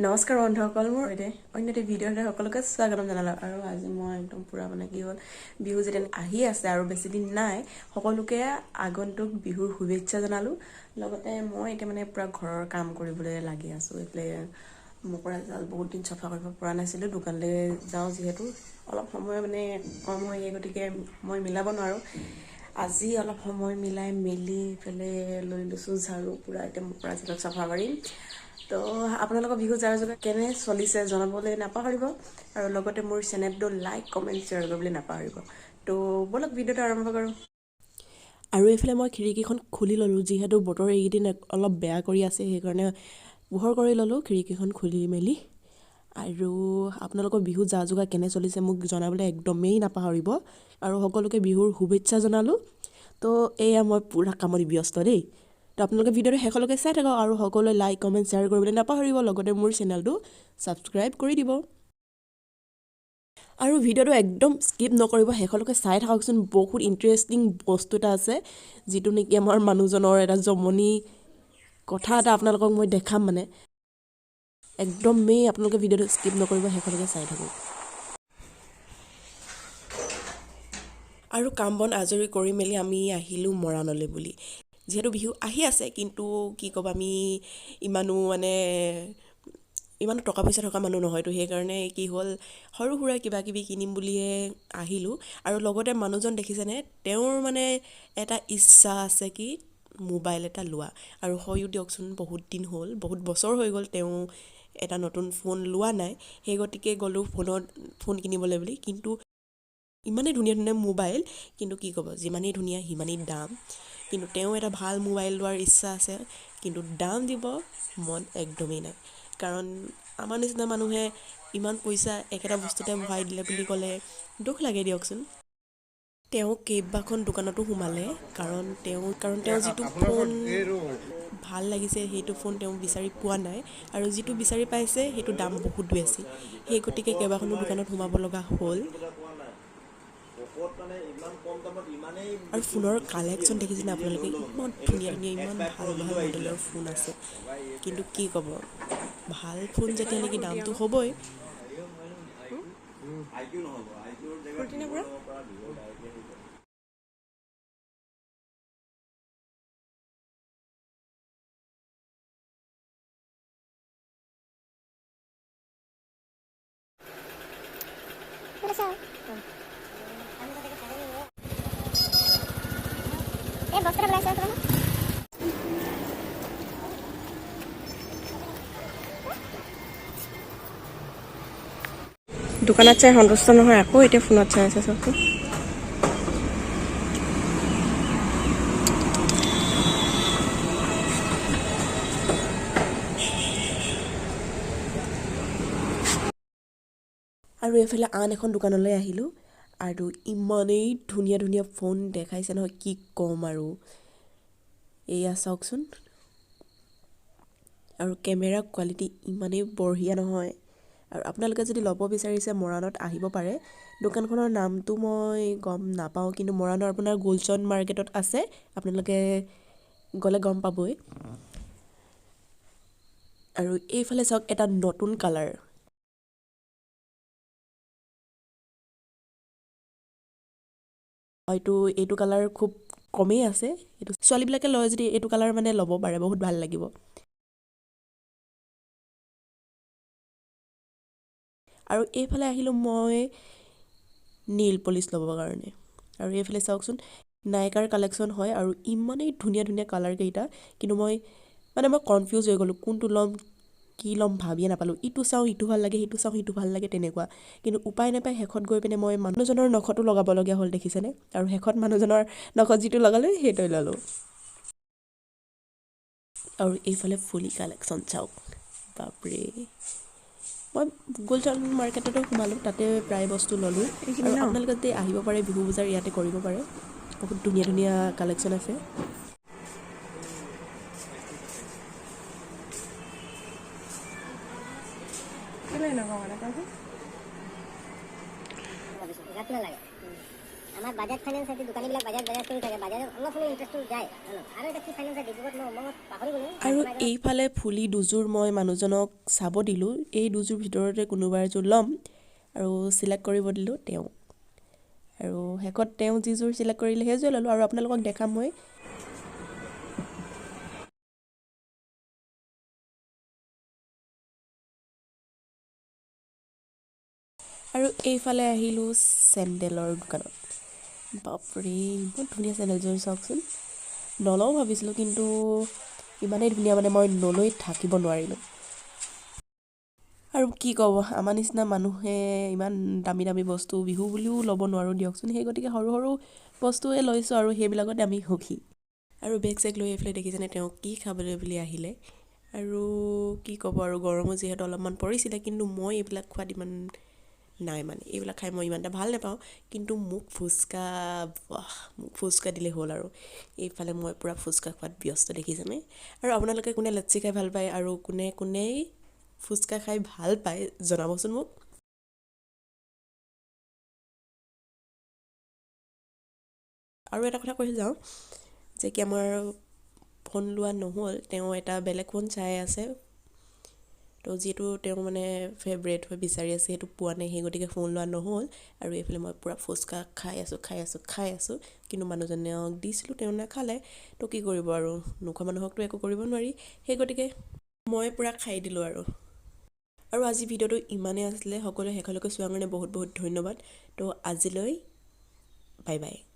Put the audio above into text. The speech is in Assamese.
নমস্কাৰ বন্ধুসকল, মোৰ অন্য এটা ভিডিঅ'তে সকলোকে স্বাগতম জনালোঁ। আৰু আজি মই একদম পুৰা মানে কি হ'ল, বিহু যেতিয়া আহি আছে আৰু বেছি দিন নাই, সকলোকে আগন্তুক বিহুৰ শুভেচ্ছা জনালোঁ। লগতে মই এতিয়া মানে পুৰা ঘৰৰ কাম কৰিবলৈ লাগি আছোঁ। এইফালে মকৰা জাল বহুত দিন চফা কৰিব পৰা নাছিলোঁ, দোকানলৈ যাওঁ যিহেতু অলপ সময় মানে কম হয়, সেই গতিকে মই মিলাব নোৱাৰোঁ। আজি অলপ সময় মিলাই মেলি পেলাই লৈ লৈছোঁ ঝাৰু, পুৰা এতিয়া মকৰা জালত চাফা কৰিম। তো আপোনালোকৰ বিহু যাৰ য'ত কেনে চলিছে জনাবলৈ নাপাহৰিব, আৰু লগতে মোৰ চেনেলটো লাইক কমেণ্ট শ্বেয়াৰ কৰিবলৈ নাপাহৰিব। তো ব'লক ভিডিঅ'টো আৰম্ভ কৰোঁ। আৰু এইফালে মই খিৰিকীখন খুলি ল'লোঁ, যিহেতু বতৰ এইকেইদিন অলপ বেয়া কৰি আছে, সেইকাৰণে পোহৰ কৰি ল'লোঁ খিৰিকীখন খুলি মেলি। আৰু আপোনালোকৰ বিহু যা যোগাৰ কেনে চলিছে মোক জনাবলৈ একদমেই নাপাহৰিব, আৰু সকলোকে বিহুৰ শুভেচ্ছা জনালোঁ। তো এয়া মই পুৰা কামত ব্যস্ত দেই। তো আপোনালোকে ভিডিঅ'টো শেষলৈকে চাই থাকক, আৰু সকলোৱে লাইক কমেণ্ট শ্বেয়াৰ কৰিবলৈ নাপাহৰিব, লগতে মোৰ চেনেলটো ছাবস্ক্ৰাইব কৰি দিব। আৰু ভিডিঅ'টো একদম স্কিপ নকৰিব, শেষলৈকে চাই থাককচোন। বহুত ইণ্টাৰেষ্টিং বস্তু এটা আছে, যিটো নেকি আমাৰ মানুহজনৰ এটা জমনি কথা এটা আপোনালোকক মই দেখাম। মানে একদমেই আপোনালোকে ভিডিঅ'টো স্কিপ নকৰিব, শেষলৈকে চাই থাকক। আৰু কাম বন আজৰি কৰি মেলি আমি আহিলোঁ মৰাণলৈ বুলি। যিহেতু বিহু আহি আছে, কিন্তু কি ক'ব, আমি ইমানো টকা পইচা থকা মানুহ নহয়তো, সেইকাৰণে কি হ'ল, সৰু সুৰা কিবা কিবি কিনিম বুলিয়ে আহিলোঁ। আৰু লগতে মানুহজন দেখিছেনে, তেওঁৰ মানে এটা ইচ্ছা আছে কি মোবাইল এটা লোৱা। আৰু হয়ো দিয়কচোন, বহুত দিন হ'ল, বহুত বছৰ হৈ গ'ল তেওঁ এটা নতুন ফোন লোৱা নাই। সেই গতিকে গ'লোঁ ফোন কিনিবলৈ বুলি। কিন্তু ইমানেই ধুনীয়া ধুনীয়া মোবাইল, কিন্তু কি ক'ব, যিমানেই ধুনীয়া সিমানেই দাম। কিন্তু তেওঁ এটা ভাল মোবাইল লোৱাৰ ইচ্ছা আছে, কিন্তু দাম দিব মন একদমেই নাই। কাৰণ আমাৰ নিচিনা মানুহে ইমান পইচা একেটা বস্তুতে ভৰাই দিলে বুলি ক'লে দুখ লাগে দিয়কচোন। তেওঁ কেইবাখন দোকানতো সোমালে, কাৰণ তেওঁ যিটো ফোন ভাল লাগিছে সেইটো ফোন তেওঁ বিচাৰি পোৱা নাই, আৰু যিটো বিচাৰি পাইছে সেইটো দাম বহুত বেছি। সেই গতিকে কেইবাখনো দোকানত সোমাব লগা হ'ল। আৰু ফোনৰ কালেকশ্যন দেখিছেনে আপোনালোকে, ইমান ধুনীয়া ধুনীয়া, ইমান ভাল ভাল মডেলৰ ফোন আছে। কিন্তু কি ক'ব, ভাল ফোন যেতিয়া নেকি দামটো হ'বই। দোকানত চাই সন্তুষ্ট নহয়, আকৌ এতিয়া ফোনত চাই আছে চাওকচোন। আৰু এইফালে আন এখন দোকানলৈ আহিলোঁ, আৰু ইমানেই ধুনীয়া ধুনীয়া ফোন দেখাইছে নহয়, কি ক'ম আৰু। এয়া চাওকচোন, আৰু কেমেৰা কোৱালিটি ইমানেই বঢ়িয়া নহয়। আৰু আপোনালোকে যদি ল'ব বিচাৰিছে মৰাণত আহিব পাৰে। দোকানখনৰ নামটো মই গম নাপাওঁ, কিন্তু মৰাণৰ আপোনাৰ গুলচন মাৰ্কেটত আছে, আপোনালোকে গ'লে গম পাবই। আৰু এইফালে চাওক, এটা নতুন কালাৰ, হয়তো এইটো কালাৰ খুব কমেই আছে। এইটো ছোৱালীবিলাকে লয় যদি এইটো কালাৰ মানে ল'ব পাৰে, বহুত ভাল লাগিব। আৰু এইফালে আহিলোঁ মই নীল পলিচ ল'বৰ কাৰণে। আৰু এইফালে চাওকচোন, নাইকাৰ কালেকশ্যন হয়, আৰু ইমানেই ধুনীয়া ধুনীয়া কালাৰকেইটা। কিন্তু মই কনফিউজ হৈ গ'লোঁ, কোনটো ল'ম কি ল'ম ভাবিয়ে নাপালোঁ। ইটো চাওঁ ইটো ভাল লাগে, সিটো চাওঁ সিটো ভাল লাগে, তেনেকুৱা। কিন্তু উপায় নাপায় শেষত গৈ পিনে মই মানুহজনৰ নখতো লগাবলগীয়া হ'ল, দেখিছেনে। আৰু শেষত মানুহজনৰ নখত যিটো লগালোঁ সেইটোৱে ল'লোঁ। আৰু এইফালে ফুলি কালেকশ্যন চাওক, বাপৰে। মই গুলচন মাৰ্কেটতো সোমালোঁ, তাতে প্ৰায় বস্তু ল'লোঁ। আৰু আপোনালোকে যদি আহিব পাৰে, বিহু বজাৰ ইয়াতে কৰিব পাৰে, বহুত ধুনীয়া ধুনীয়া কালেকশ্যন আছে। আমাৰ বাজাজ ফাইনেন্স আছে দোকানীবিলাক বাজাজ কৰি থাকে বাজাজত অলপ হ'লেও ইণ্টাৰেষ্টটো যায় আৰু এটা কি ফাইনেন্স আছে ডিব্ৰুগড়ত মই পাহৰি গ'লোঁ আৰু এইফালে ফুলি দুযোৰ মই মানুহজনক চাব দিলোঁ এই দুযোৰ ভিতৰতে কোনোবা এযোৰ ল'ম আৰু চিলেক্ট কৰিব দিলোঁ তেওঁ আৰু শেষত তেওঁ যিযোৰ চিলেক্ট কৰিলে সেইযোৰ ল'লোঁ আৰু আপোনালোকক দেখাম মই আৰু এইফালে আহিলোঁ চেণ্ডেলৰ দোকানত বাপৰে ইমান ধুনীয়া চেণ্ডেলযোৰ চাওকচোন নলওঁ ভাবিছিলোঁ কিন্তু ইমানেই ধুনীয়া মানে মই নলৈ থাকিব নোৱাৰিলোঁ আৰু কি ক'ব আমাৰ নিচিনা মানুহে ইমান দামী দামী বস্তু বিহু বুলিও ল'ব নোৱাৰোঁ দিয়কচোন সেই গতিকে সৰু সৰু বস্তুৱে লৈছোঁ আৰু সেইবিলাকতে আমি সুখী আৰু বেগ চেগ লৈ এইফালে দেখিছেনে তেওঁ কি খাবলৈ বুলি আহিলে আৰু কি ক'ব আৰু গৰমো যিহেতু অলপমান পৰিছিলে কিন্তু মই এইবিলাক খোৱাত ইমান নাই মানে এইবিলাক খাই মই ইমান এটা ভাল নাপাওঁ কিন্তু মোক ফুচকা দিলে হ'ল আৰু এইফালে মই পূৰা ফুচকা খোৱাত ব্যস্ত দেখিছেনে আৰু আপোনালোকে কোনে লাচ্ছি খাই ভাল পায় আৰু কোনে ফুচকা খাই ভাল পায় জনাবচোন মোক আৰু এটা কথা কৈ যাওঁ যে কি আমাৰ ফোন লোৱা নহ'ল তেওঁ এটা বেলেগ ফোন চাই আছে তো যিটো তেওঁ মানে ফেভৰেট হৈ বিচাৰি আছে সেইটো পোৱা নাই সেই গতিকে ফোন লোৱা নহ'ল আৰু এইফালে মই পূৰা ফুচকা খাই আছোঁ কিন্তু মানুহজনক দিছিলোঁ তেওঁ নাখালে তো কি কৰিব আৰু নোখোৱা মানুহকতো একো কৰিব নোৱাৰি সেই গতিকে মই পূৰা খাই দিলোঁ আৰু আজি ভিডিঅ'টো ইমানেই আছিলে সকলোৱে শেষলৈকে চোৱাৰ কাৰণে বহুত বহুত ধন্যবাদ তো আজিলৈ বাই বাই